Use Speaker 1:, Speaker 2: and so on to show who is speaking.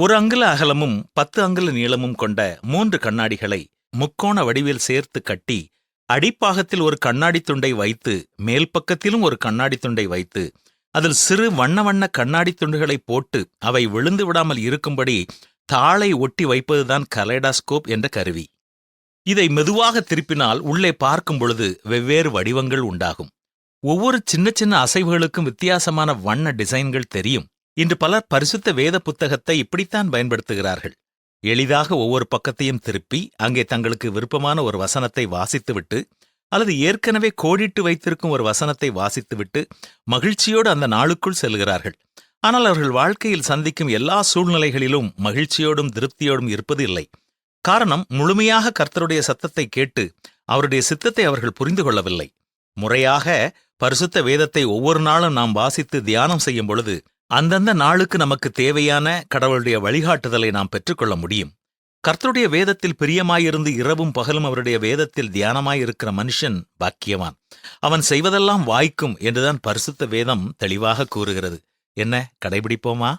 Speaker 1: ஒரு அங்குல அகலமும் 10 அங்குல நீளமும் கொண்ட 3 கண்ணாடிகளை முக்கோண வடிவில் சேர்த்து கட்டி, அடிப்பாகத்தில் ஒரு கண்ணாடி துண்டை வைத்து, மேல் பக்கத்திலும் ஒரு கண்ணாடி துண்டை வைத்து, அதில் சிறு வண்ண வண்ண கண்ணாடி துண்டுகளை போட்டு அவை விழுந்து விடாமல் இருக்கும்படி தாளை ஒட்டி வைப்பதுதான் கலைடாஸ்கோப் என்ற கருவி. இதை மெதுவாக திருப்பினால் உள்ளே பார்க்கும் பொழுது வெவ்வேறு வடிவங்கள் உண்டாகும். ஒவ்வொரு சின்ன சின்ன அசைவுகளுக்கும் வித்தியாசமான வண்ண டிசைன்கள் தெரியும். இன்று பலர் பரிசுத்த வேத புத்தகத்தை இப்படித்தான் பயன்படுத்துகிறார்கள். எளிதாக ஒவ்வொரு பக்கத்தையும் திருப்பி அங்கே தங்களுக்கு விருப்பமான ஒரு வசனத்தை வாசித்துவிட்டு, அல்லது ஏற்கனவே கோடிட்டு வைத்திருக்கும் ஒரு வசனத்தை வாசித்துவிட்டு மகிழ்ச்சியோடு அந்த நாளுக்குள் செல்கிறார்கள். ஆனால் அவர்கள் வாழ்க்கையில் சந்திக்கும் எல்லா சூழ்நிலைகளிலும் மகிழ்ச்சியோடும் திருப்தியோடும் இருப்பது இல்லை. காரணம், முழுமையாக கர்த்தருடைய சத்தத்தை கேட்டு அவருடைய சித்தத்தை அவர்கள் புரிந்து கொள்ளவில்லை. முறையாக பரிசுத்த வேதத்தை ஒவ்வொரு நாளும் நாம் வாசித்து தியானம் செய்யும் பொழுது அந்தந்த நாளுக்கு நமக்கு தேவையான கடவுளுடைய வழிகாட்டுதலை நாம் பெற்றுக்கொள்ள முடியும். கர்த்தருடைய வேதத்தில் பிரியமாயிருந்து இரவும் பகலும் அவருடைய வேதத்தில் தியானமாயிருக்கிற மனுஷன் பாக்கியவான். அவன் செய்வதெல்லாம் வாய்க்கும் என்றுதான் பரிசுத்த வேதம் தெளிவாக கூறுகிறது. என்ன, கடைபிடிப்போமா?